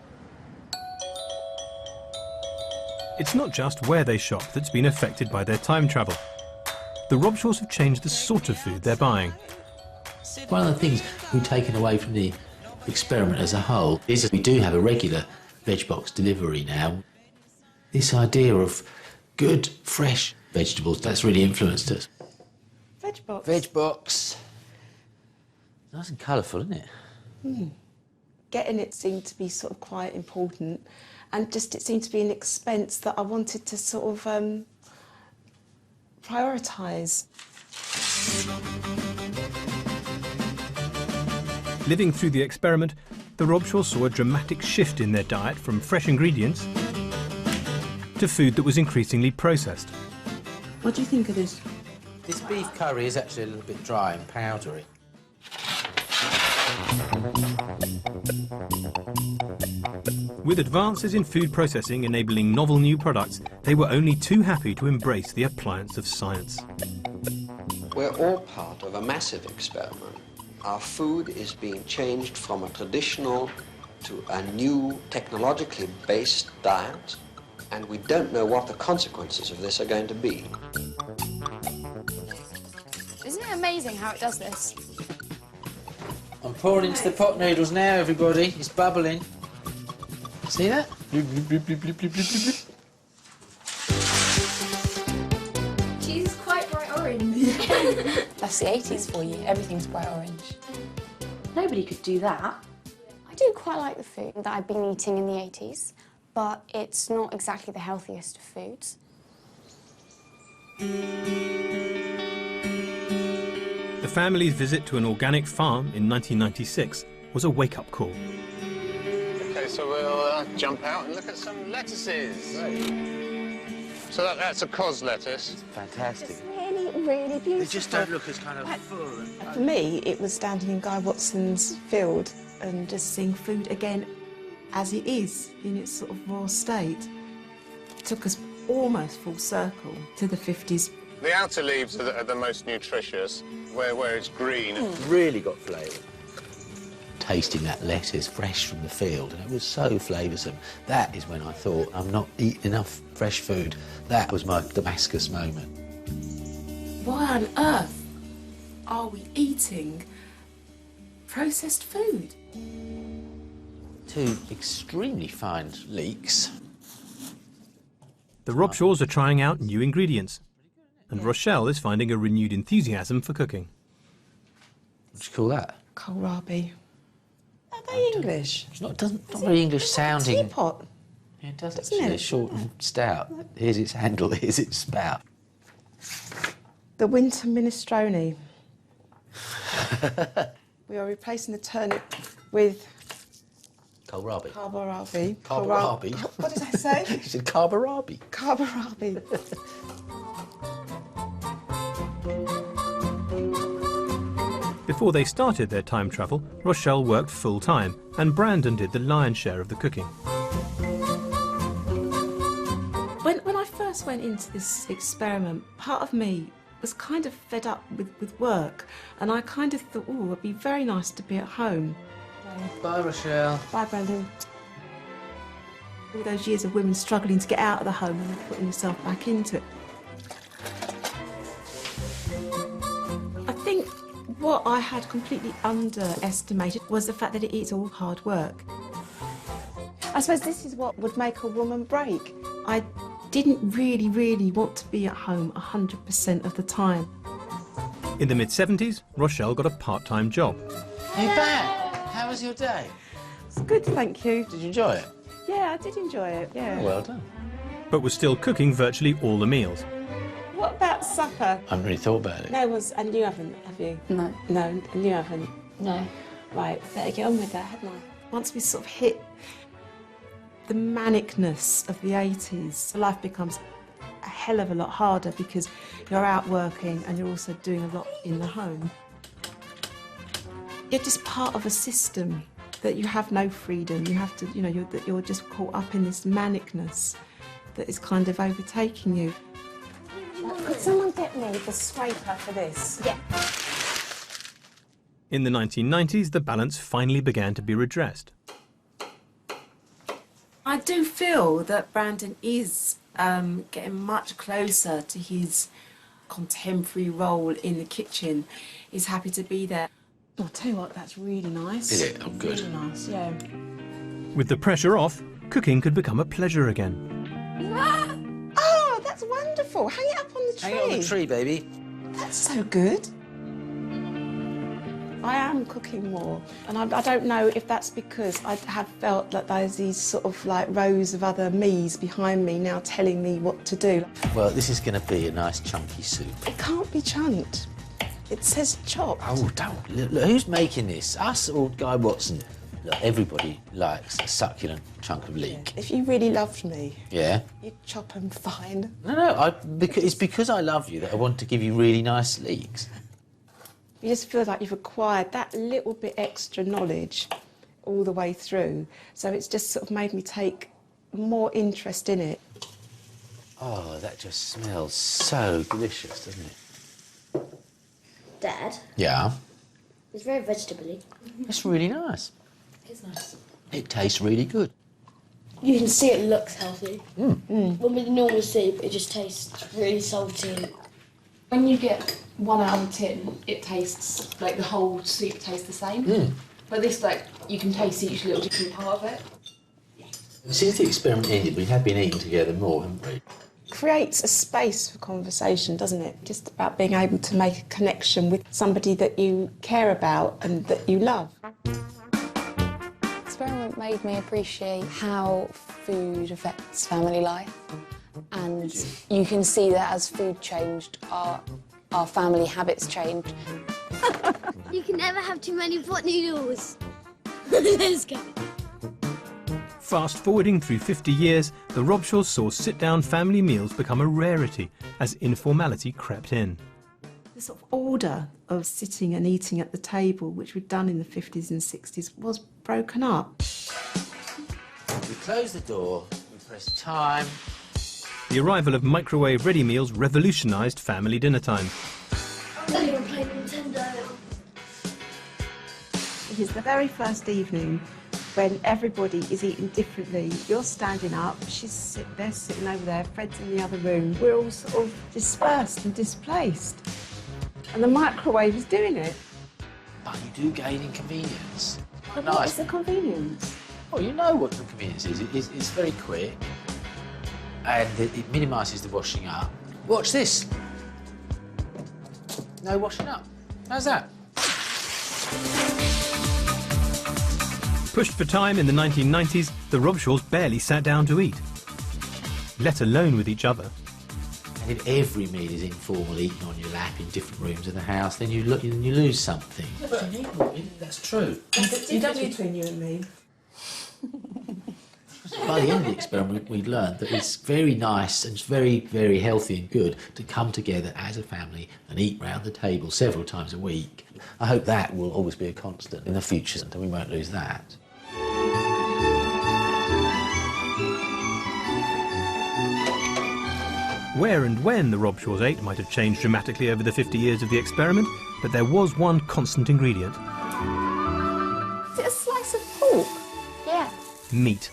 A: It's not just where they shop that's been affected by their time travel. The Robshaws have changed the sort of food they're buying.
B: One of the things we've taken away from the experiment as a whole is that we do have a regular veg box delivery now. This idea of good, fresh vegetables, that's really influenced us.
C: Veg box?
B: Veg box. Nice and colourful, isn't it?
C: Getting it seemed to be sort of quite important, and just it seemed to be an expense that I wanted to sort of prioritise.
A: Living through the experiment, the Robshaws saw a dramatic shift in their diet from fresh ingredients to food that was increasingly processed.
C: What do you think of this?
B: This beef curry is actually a little bit dry and powdery.
A: With advances in food processing enabling novel new products, they were only too happy to embrace the appliance of science.
Y: We're all part of a massive experiment. Our food is being changed from a traditional to a new technologically based diet, and we don't know what the consequences of this are going to be.
L: Isn't it amazing how it does this?
B: I'm pouring into the pot noodles now, everybody. It's bubbling. See that?
L: Cheese is quite bright orange.
D: That's the 80s for you. Everything's bright orange.
L: Nobody could do that.
E: I do quite like the food that I've been eating in the 80s, but it's not exactly the healthiest of foods.
A: The family's visit to an organic farm in 1996 was a wake-up call.
H: OK, so we'll jump out and look at some lettuces. So that's a cos lettuce.
B: Fantastic.
C: Really, really beautiful.
B: They just don't look as kind of full.
C: For me, it was standing in Guy Watson's field and just seeing food again as it is, in its sort of raw state. It took us almost full circle to the 50s.
H: The outer leaves are the most nutritious, where it's green.
B: Really got flavour. Tasting that lettuce fresh from the field, and it was so flavoursome. That is when I thought, I'm not eating enough fresh food. That was my Damascus moment.
C: Why on earth are we eating processed food?
B: Two extremely fine leeks.
A: The Robshaws are trying out new ingredients, and Rochelle is finding a renewed enthusiasm for cooking.
B: What do you call that?
C: Kohlrabi. Are they English?
B: It's not very English sounding.
C: Teapot.
B: Yeah, it does
C: Doesn't
B: actually.
C: it?
B: It's short and stout. Here's its handle, here's its spout.
C: The winter minestrone. We are replacing the turnip with
B: Kohlrabi.
C: kohlrabi.
B: Kohlrabi.
C: What did I say?
B: You said kohlrabi.
C: Kohlrabi.
A: Before they started their time travel, Rochelle worked full-time, and Brandon did the lion's share of the cooking.
C: When I first went into this experiment, part of me was kind of fed up with work, and I kind of thought, oh, it'd be very nice to be at home.
B: Bye, Rochelle.
C: Bye, Brandon. All those years of women struggling to get out of the home and putting yourself back into it. I think what I had completely underestimated was the fact that it is all hard work. I suppose this is what would make a woman break. I didn't really want to be at home 100% of the time.
A: In the mid-70s, Rochelle got a part-time job.
B: You're back. How was your day?
C: It's good, thank you.
B: Did you enjoy it?
C: Yeah, I did enjoy it, yeah.
B: Oh, well done.
A: But was still cooking virtually all the meals.
C: What about supper?
B: I haven't really thought about it.
C: No, and you haven't, have you?
L: No.
C: No, and you haven't?
L: No.
C: Right, better get on with that, hadn't I? Once we sort of hit the manicness of the 80s, life becomes a hell of a lot harder because you're out working and you're also doing a lot in the home. You're just part of a system that you have no freedom. You have to, you know, you're just caught up in this manicness that is kind of overtaking you. Could someone get me the scraper for this? Yeah.
A: In the 1990s, the balance finally began to be redressed.
C: I do feel that Brandon is getting much closer to his contemporary role in the kitchen. He's happy to be there. I'll tell you what, that's really nice.
B: Is it? Oh, good.
C: Really nice, yeah.
A: With the pressure off, cooking could become a pleasure again.
C: Ah! Oh, that's wonderful. Hang it up on the tree.
B: Hang it on the tree, baby.
C: That's so good. I am cooking more, and I don't know if that's because I have felt that there's these sort of like rows of other me's behind me now telling me what to do.
B: Well, this is going to be a nice chunky soup.
C: It can't be chunked. It says chopped.
B: Oh, don't. Look, who's making this? Us or Guy Watson? Look, everybody likes a succulent chunk of leek.
C: If you really loved me,
B: Yeah?
C: you'd chop them fine.
B: No, it's because I love you that I want to give you really nice leeks.
C: You just feel like you've acquired that little bit extra knowledge all the way through. So it's just sort of made me take more interest in it.
B: Oh, that just smells so delicious, doesn't it?
E: Dad,
B: Yeah.
E: it's very vegetable-y.
B: It's really nice.
E: It's nice.
B: It tastes really good.
E: You can see it looks healthy.
B: Mm.
E: When with normal soup, it just tastes really salty.
L: When you get one out of a tin, it tastes like the whole soup tastes the same.
B: Mm.
L: But this, like, you can taste each little different part of it.
B: Since the experiment ended, we have been eating together more, haven't we?
C: Creates a space for conversation, doesn't it? Just about being able to make a connection with somebody that you care about and that you love.
D: The experiment made me appreciate how food affects family life, and you can see that as food changed, our family habits changed.
E: You can never have too many pot noodles. Let's go.
A: Fast forwarding through 50 years, the Robshaws saw sit-down family meals become a rarity as informality crept in.
C: The sort of order of sitting and eating at the table, which we'd done in the 50s and 60s, was broken up.
B: We close the door, we press time.
A: The arrival of microwave-ready meals revolutionised family dinner time.
E: I'm not even playing Nintendo.
C: It is the very first evening when everybody is eating differently. You're standing up, they're sitting over there, Fred's in the other room. We're all sort of dispersed and displaced. And the microwave is doing it.
B: But you do gain in convenience.
C: But what is the convenience?
B: Oh, you know what the convenience is. It's very quick and it minimises the washing up. Watch this. No washing up. How's that?
A: Pushed for time in the 1990s, the Robshaws barely sat down to eat, let alone with each other.
B: And if every meal is informal, eaten on your lap in different rooms of the house, then you lose something. That's true.
C: You don't need between you and me.
B: By the end of the experiment, we learned that it's very nice and it's very, very healthy and good to come together as a family and eat round the table several times a week. I hope that will always be a constant in the future, and we won't lose that.
A: Where and when the Robshaws ate might have changed dramatically over the 50 years of the experiment, but there was one constant ingredient.
C: Is it a slice of pork?
E: Yeah.
A: Meat.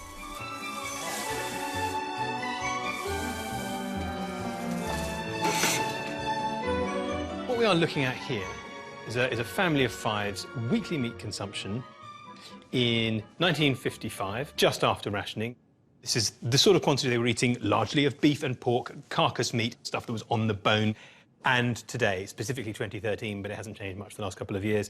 A: What we are looking at here is a family of five's weekly meat consumption in 1955, just after rationing. This is the sort of quantity they were eating, largely of beef and pork, carcass meat, stuff that was on the bone. And today, specifically 2013, but it hasn't changed much the last couple of years,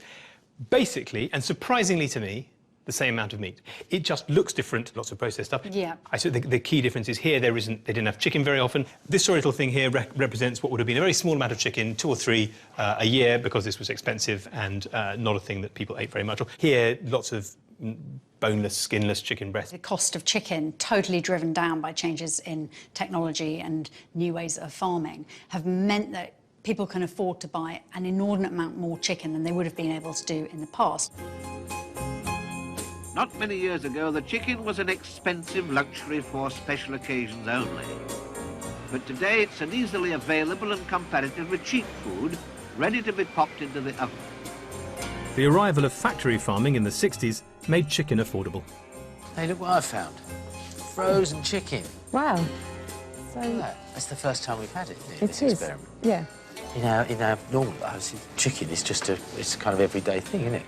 A: basically, and surprisingly to me, the same amount of meat. It just looks different, lots of processed stuff.
G: Yeah.
A: I said the key difference is here, they didn't have chicken very often. This sort of little thing here represents what would have been a very small amount of chicken, 2 or 3 a year, because this was expensive and not a thing that people ate very much of. Here, lots of boneless, skinless chicken breast.
G: The cost of chicken, totally driven down by changes in technology and new ways of farming, have meant that people can afford to buy an inordinate amount more chicken than they would have been able to do in the past.
K: Not many years ago, the chicken was an expensive luxury for special occasions only. But today, it's an easily available and comparatively cheap food, ready to be popped into the oven.
A: The arrival of factory farming in the 60s made chicken affordable.
B: Hey, look what I found. Frozen chicken.
C: Wow.
B: So that's the first time we've had it in this
C: is.
B: experiment.
C: Yeah.
B: In our normal lives, chicken is just it's a kind of everyday thing, isn't it?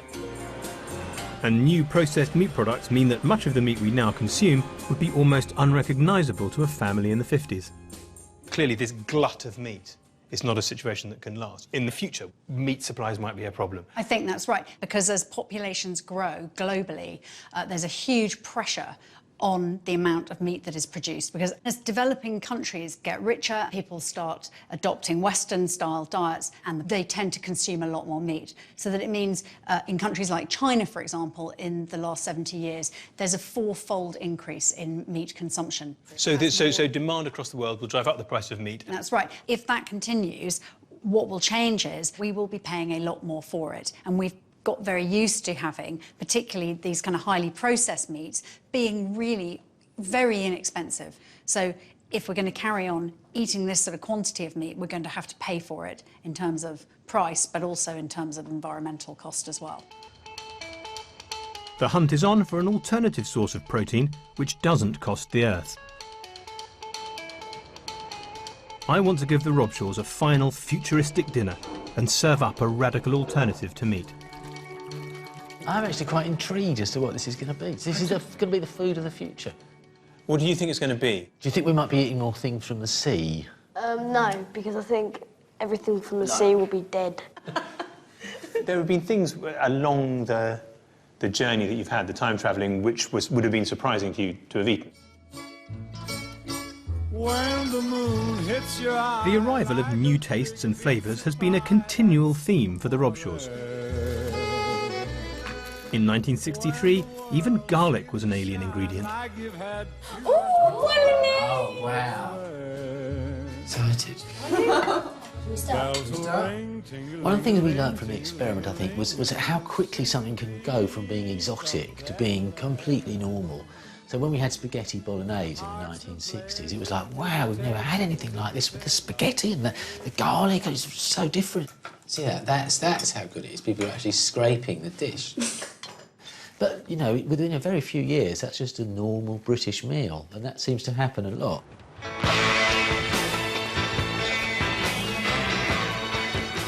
A: And new processed meat products mean that much of the meat we now consume would be almost unrecognisable to a family in the 50s. Clearly, this glut of meat is not a situation that can last. In the future, meat supplies might be a problem.
G: I think that's right, because as populations grow globally, there's a huge pressure on the amount of meat that is produced, because as developing countries get richer, people start adopting Western-style diets, and they tend to consume a lot more meat. So that it means in countries like China, for example, in the last 70 years, there's a 4-fold increase in meat consumption.
A: So demand across the world will drive up the price of meat.
G: That's right. If that continues, what will change is we will be paying a lot more for it, and we've got very used to having, particularly these kind of highly processed meats, being really very inexpensive. So if we're going to carry on eating this sort of quantity of meat, we're going to have to pay for it in terms of price, but also in terms of environmental cost as well.
A: The hunt is on for an alternative source of protein which doesn't cost the earth. I want to give the Robshaws a final futuristic dinner and serve up a radical alternative to meat.
B: I'm actually quite intrigued as to what this is going to be. This is going to be the food of the future.
F: What do you think it's going to be?
B: Do you think we might be eating more things from the sea?
E: No, because I think everything from the sea will be dead.
F: There have been things along the journey that you've had, the time travelling, which would have been surprising to you to have eaten.
J: When the moon hits your eye.
A: The arrival of new tastes and flavours has been a continual theme for the Robshaws. In 1963, even garlic was an alien ingredient.
B: Oh, wow. Excited. One of the things we learned from the experiment, I think, was how quickly something can go from being exotic to being completely normal. So when we had spaghetti bolognese in the 1960s, it was like, wow, we've never had anything like this with the spaghetti and the garlic. It's so different. See that? That's how good it is. People are actually scraping the dish. But, you know, within a very few years, that's just a normal British meal, and that seems to happen a lot.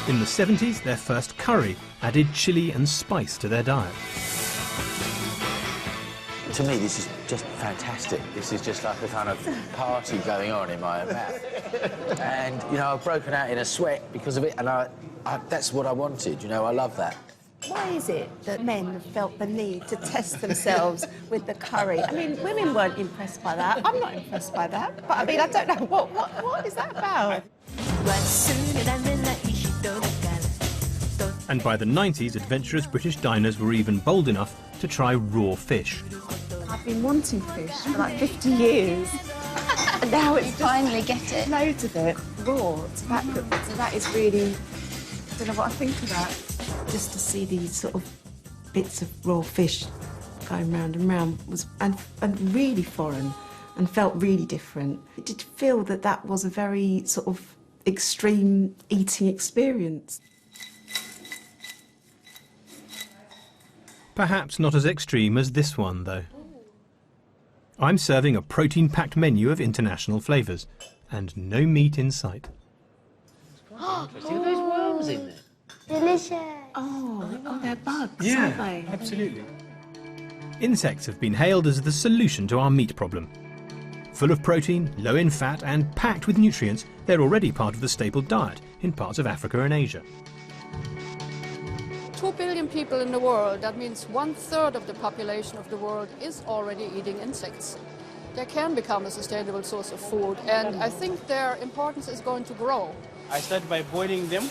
A: In the 70s, their first curry added chilli and spice to their diet.
B: To me, this is just fantastic. This is just like a kind of party going on in my mouth. And, you know, I've broken out in a sweat because of it, and that's what I wanted, you know, I love that.
C: Why is it that men have felt the need to test themselves with the curry? I mean, women weren't impressed by that. I'm not impressed by that. But I mean, I don't know, what is that about?
A: And by the 90s, adventurous British diners were even bold enough to try raw fish.
C: I've been wanting fish for like 50 years. And now it's
D: finally get it.
C: Loads of it, raw. So that is really, I don't know what I think of that. Just to see these sort of bits of raw fish going round and round was and really foreign and felt really different. It did feel that that was a very sort of extreme eating experience.
A: Perhaps not as extreme as this one, though. I'm serving a protein-packed menu of international flavours, and no meat in sight.
B: Interesting. Are those worms in there?
E: Delicious.
C: Oh, they're bugs, aren't
A: Yeah,
C: they?
A: absolutely. Insects have been hailed as the solution to our meat problem. Full of protein, low in fat, and packed with nutrients, they're already part of the staple diet in parts of Africa and Asia.
M: 2 billion people in the world, that means 1/3 of the population of the world is already eating insects. They can become a sustainable source of food, and I think their importance is going to grow.
N: I start by boiling them.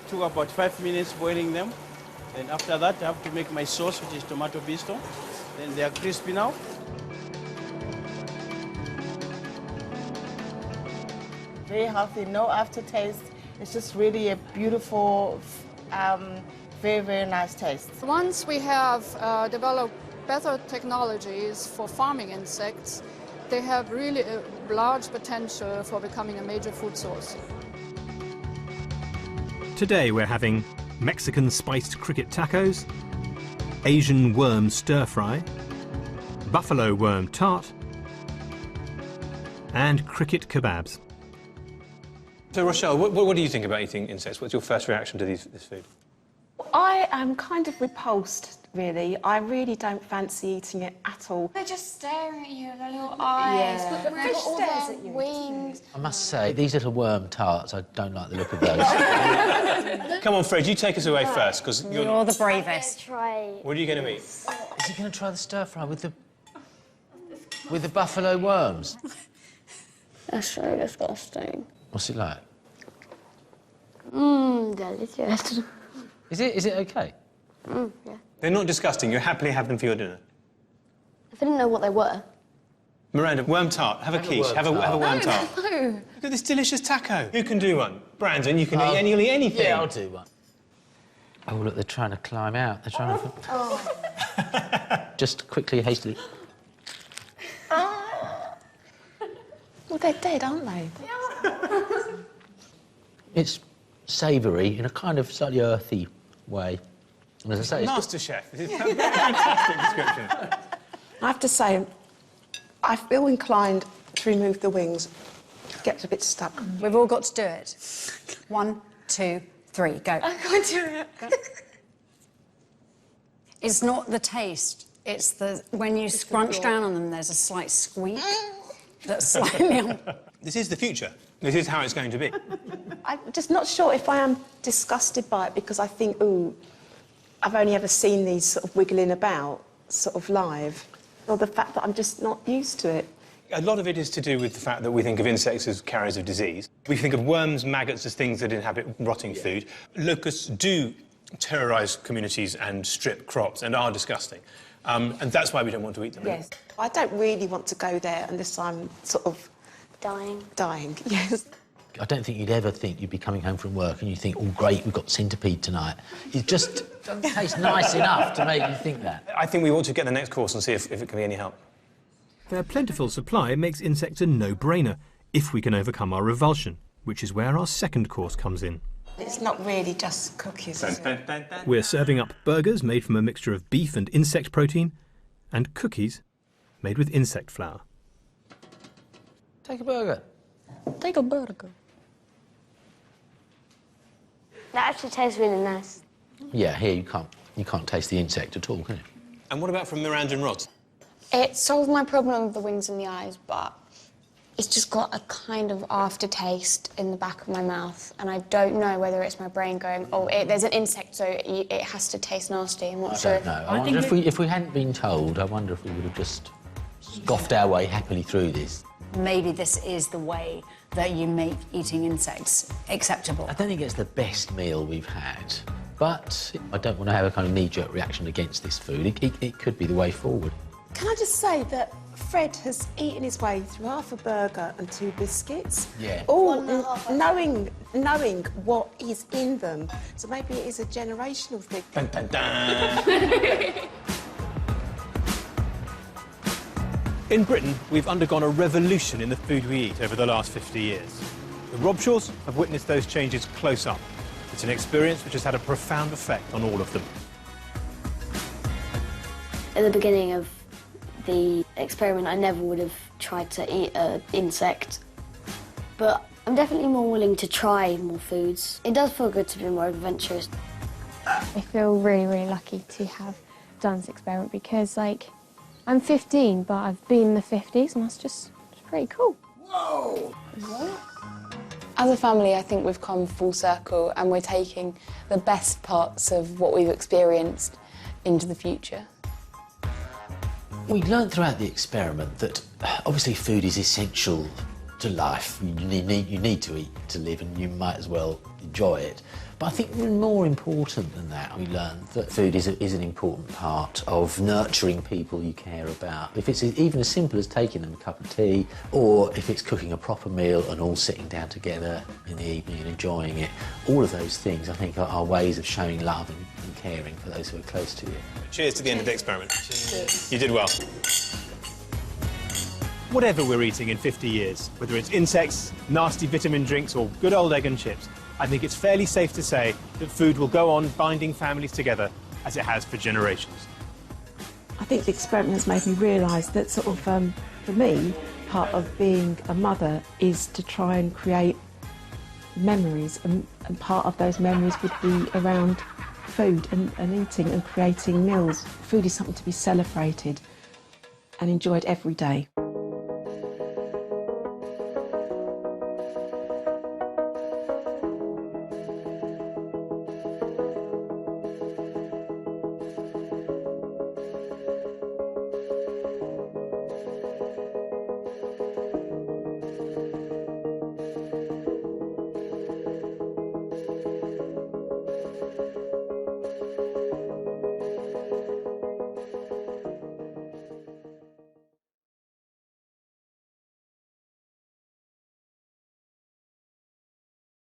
N: Took about 5 minutes boiling them. Then after that, I have to make my sauce, which is tomato pesto. Then they are crispy now.
O: Very healthy, no aftertaste. It's just really a beautiful, very, very nice taste.
M: Once we have developed better technologies for farming insects, they have really a large potential for becoming a major food source.
A: Today we're having Mexican spiced cricket tacos, Asian worm stir-fry, buffalo worm tart, and cricket kebabs.
F: So, Rochelle, what do you think about eating insects? What's your first reaction to this food?
C: I am kind of repulsed, really. I really don't fancy eating it at all.
L: They're just staring at you, their little eyes.
C: Yeah.
L: Look,
C: The
L: they've
C: fish
L: got all
C: stares
L: their
C: at you.
L: wings.
B: I must say, these little worm tarts, I don't like the look of those.
F: Come on, Fred, you take us away first, because
D: You're the bravest.
E: Try.
F: What are you going to eat?
B: Is he going to try the stir-fry with the buffalo worms?
E: That's so disgusting.
B: What's it like?
E: Delicious.
B: Is it okay?
E: Yeah.
F: They're not disgusting. You happily have them for your dinner.
E: If I didn't know what they were.
F: Miranda, worm tart. Have a quiche. Have a worm tart.
E: No.
F: Look at this delicious taco. Who can do one? Brandon, you can eat nearly anything.
B: Yeah, I'll do one. Oh, look, they're trying to climb out. They're trying to...
E: Oh.
B: Just quickly, hastily.
C: Well, they're dead, aren't they?
B: It's savoury in a kind of slightly earthy way. And as I say,
F: Master Chef. This is a fantastic description.
C: I have to say, I feel inclined to remove the wings. It gets a bit stuck.
G: We've all got to do it. 1, 2, 3, go.
L: I can't do it.
G: It's not the taste, It's when you scrunch down on them, there's a slight squeak that's slightly...
F: This is the future. This is how it's going to be.
C: I'm just not sure if I am disgusted by it because I think, ooh, I've only ever seen these sort of wiggling about, sort of live, or the fact that I'm just not used to it.
F: A lot of it is to do with the fact that we think of insects as carriers of disease. We think of worms, maggots as things that inhabit rotting food. Locusts do terrorise communities and strip crops and are disgusting. And that's why we don't want to eat them.
C: Yes. I don't really want to go there unless I'm sort of...
E: Dying.
C: Dying, yes.
B: I don't think you'd ever think you'd be coming home from work and you think, oh, great, we've got centipede tonight. It just doesn't taste nice enough to make you think that.
F: I think we ought to get the next course and see if it can be any help.
A: Their plentiful supply makes insects a no-brainer if we can overcome our revulsion, which is where our second course comes in.
C: It's not really just cookies, is it?
A: We're serving up burgers made from a mixture of beef and insect protein and cookies made with insect flour.
B: Take a burger.
E: Take a burger. That actually tastes really nice.
B: Yeah, here you can't taste the insect at all, can you?
F: And what about from Mirandan rods?
D: It solved my problem with the wings and the eyes, but it's just got a kind of aftertaste in the back of my mouth, and I don't know whether it's my brain going, oh, there's an insect, so it has to taste nasty. I'm not sure.
B: I don't know. I wonder if we hadn't been told, I wonder if we would have just scoffed our way happily through this.
G: Maybe this is the way that you make eating insects acceptable.
B: I don't think it's the best meal we've had, but I don't want to have a kind of knee-jerk reaction against this food. It could be the way forward.
C: Can I just say that Fred has eaten his way through half a burger and 2 biscuits?
B: Yeah.
C: All knowing what is in them. So maybe it is a generational thing.
F: Dun, dun, dun. In Britain, we've undergone a revolution in the food we eat over the last 50 years. The Robshaws have witnessed those changes close up. It's an experience which has had a profound effect on all of them.
E: At the beginning of the experiment, I never would have tried to eat an insect. But I'm definitely more willing to try more foods. It does feel good to be more adventurous.
I: I feel really, really lucky to have done this experiment because, like, I'm 15, but I've been in the 50s, and it's pretty cool.
D: Whoa! As a family, I think we've come full circle, and we're taking the best parts of what we've experienced into the future.
B: We learned throughout the experiment that obviously food is essential to life. You need to eat to live, and you might as well enjoy it. But I think more important than that, we learned that food is an important part of nurturing people you care about. If it's even as simple as taking them a cup of tea, or if it's cooking a proper meal and all sitting down together in the evening and enjoying it, all of those things, I think, are ways of showing love and caring for those who are close to you.
F: Cheers to the end of the experiment.
B: Cheers.
F: You did well.
A: Whatever we're eating in 50 years, whether it's insects, nasty vitamin drinks, or good old egg and chips, I think it's fairly safe to say that food will go on binding families together as it has for generations.
C: I think the experiment has made me realise that sort of, for me, part of being a mother is to try and create memories, and part of those memories would be around food and eating and creating meals. Food is something to be celebrated and enjoyed every day.